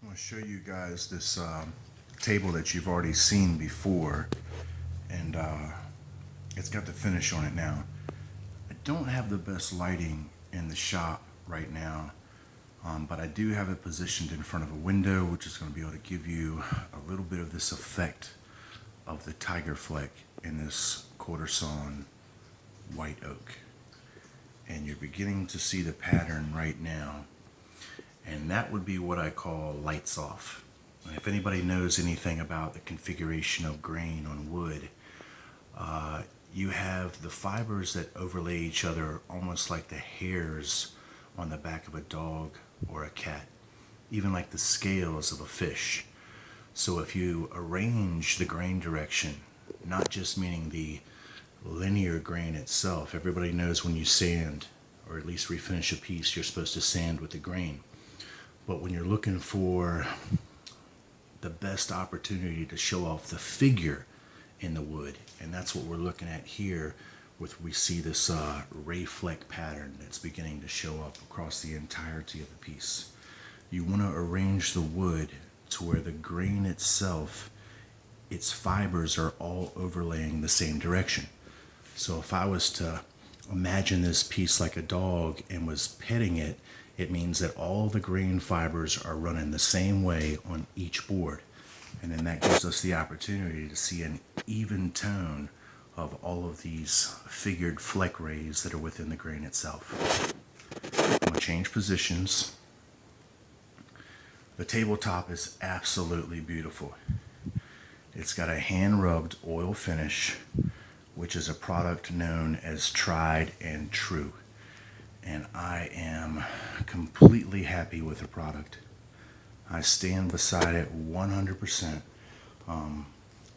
I'm going to show you guys this table that you've already seen before, and it's got the finish on it now. I don't have the best lighting in the shop right now, but I do have it positioned in front of a window, which is going to be able to give you a little bit of this effect of the tiger fleck in this quarter sawn white oak. And you're beginning to see the pattern right now. And that would be what I call lights off. And if anybody knows anything about the configuration of grain on wood, you have the fibers that overlay each other almost like the hairs on the back of a dog or a cat, even like the scales of a fish. So if you arrange the grain direction, not just meaning the linear grain itself, everybody knows when you sand, or at least refinish a piece, you're supposed to sand with the grain. But when you're looking for the best opportunity to show off the figure in the wood, and that's what we're looking at here, we see this ray fleck pattern that's beginning to show up across the entirety of the piece. You want to arrange the wood to where the grain itself, its fibers are all overlaying the same direction. So if I was to imagine this piece like a dog and was petting it, it means that all the grain fibers are running the same way on each board. And then that gives us the opportunity to see an even tone of all of these figured fleck rays that are within the grain itself. I'm going to change positions. The tabletop is absolutely beautiful. It's got a hand-rubbed oil finish, which is a product known as tried and true. And I am completely happy with the product. I stand beside it 100%.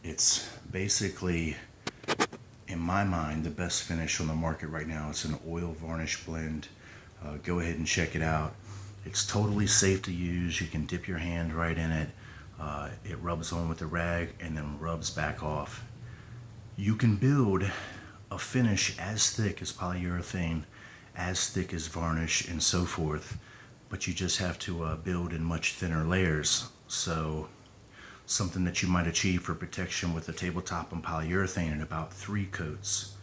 It's basically, in my mind, the best finish on the market right now. It's an oil varnish blend. Go ahead and check it out. It's totally safe to use. You can dip your hand right in it. It rubs on with the rag and then rubs back off. You can build a finish as thick as polyurethane, as thick as varnish, and so forth, but you just have to build in much thinner layers. So something that you might achieve for protection with a tabletop and polyurethane in about 3 coats,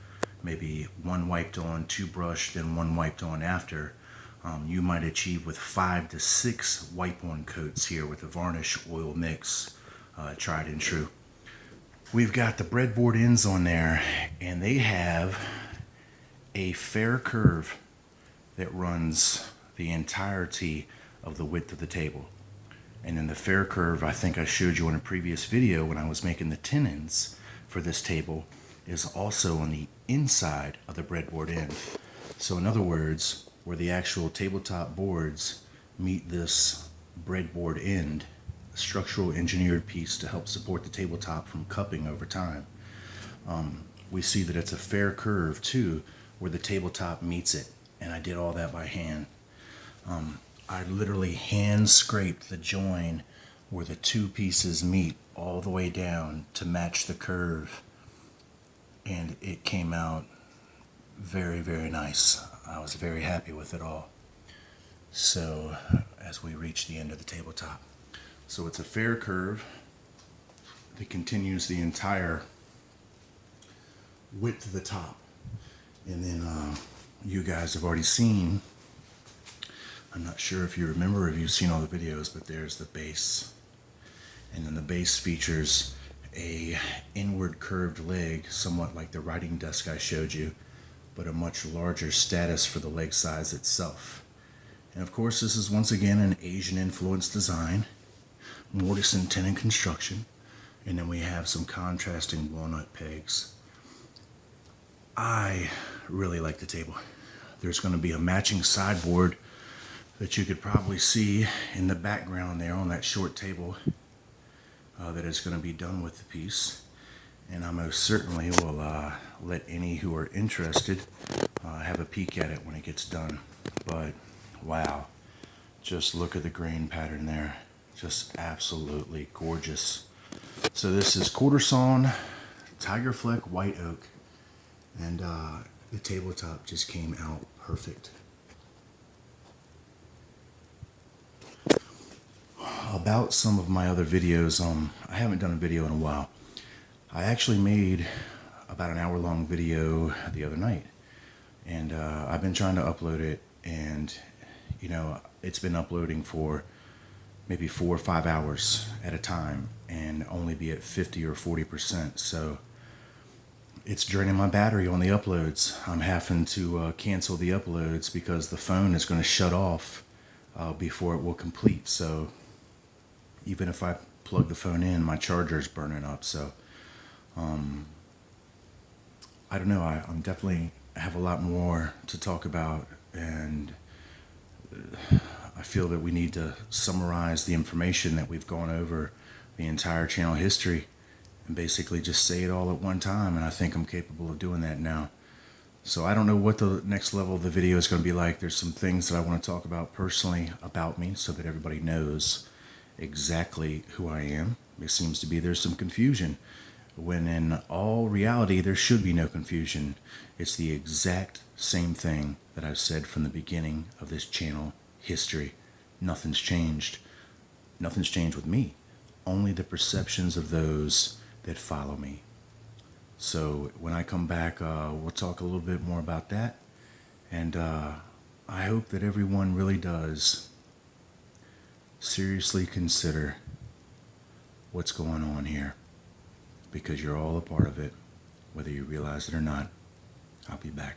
maybe one wiped on, 2 brushed, then one wiped on after, you might achieve with 5 to 6 wipe on coats here with a varnish oil mix, tried and true. We've got the breadboard ends on there, and they have a fair curve that runs the entirety of the width of the table. And then the fair curve, I think I showed you in a previous video when I was making the tenons for this table, is also on the inside of the breadboard end. So in other words, where the actual tabletop boards meet this breadboard end, a structural engineered piece to help support the tabletop from cupping over time, we see that it's a fair curve too, where the tabletop meets it. And I did all that by hand. I literally hand scraped the join where the 2 pieces meet all the way down to match the curve, and it came out very, very nice. I was very happy with it all. So as we reach the end of the tabletop, so it's a fair curve that continues the entire width of the top. And then you guys have already seen, I'm not sure if you remember, if you've seen all the videos, but there's the base. And then the base features a inward curved leg, somewhat like the writing desk I showed you, but a much larger status for the leg size itself. And of course, this is once again an Asian influenced design, mortise and tenon construction, and then we have some contrasting walnut pegs. I really like the table. There's going to be a matching sideboard that you could probably see in the background there on that short table that is going to be done with the piece. And I most certainly will let any who are interested have a peek at it when it gets done. But wow, just look at the grain pattern there. Just absolutely gorgeous. So this is quarter sawn tiger fleck white oak, and the tabletop just came out perfect. about some of my other videos. I haven't done a video in a while. I actually made about an hour-long video the other night, and I've been trying to upload it, and it's been uploading for maybe 4 or 5 hours at a time and only be at 50 or 40%. So it's draining my battery on the uploads. I'm having to cancel the uploads because the phone is going to shut off before it will complete. So even if I plug the phone in, my charger is burning up. So I don't know. I'm definitely have a lot more to talk about, and I feel that we need to summarize the information that we've gone over the entire channel history and basically just say it all at one time, and I think I'm capable of doing that now. So I don't know what the next level of the video is going to be like. There's some things that I want to talk about personally about me so that everybody knows exactly who I am. It seems to be there's some confusion, when in all reality there should be no confusion. It's the exact same thing that I've said from the beginning of this channel history. Nothing's changed. Nothing's changed with me. Only the perceptions of those that follow me. So when I come back, we'll talk a little bit more about that. And I hope that everyone really does seriously consider what's going on here, because you're all a part of it, whether you realize it or not. I'll be back.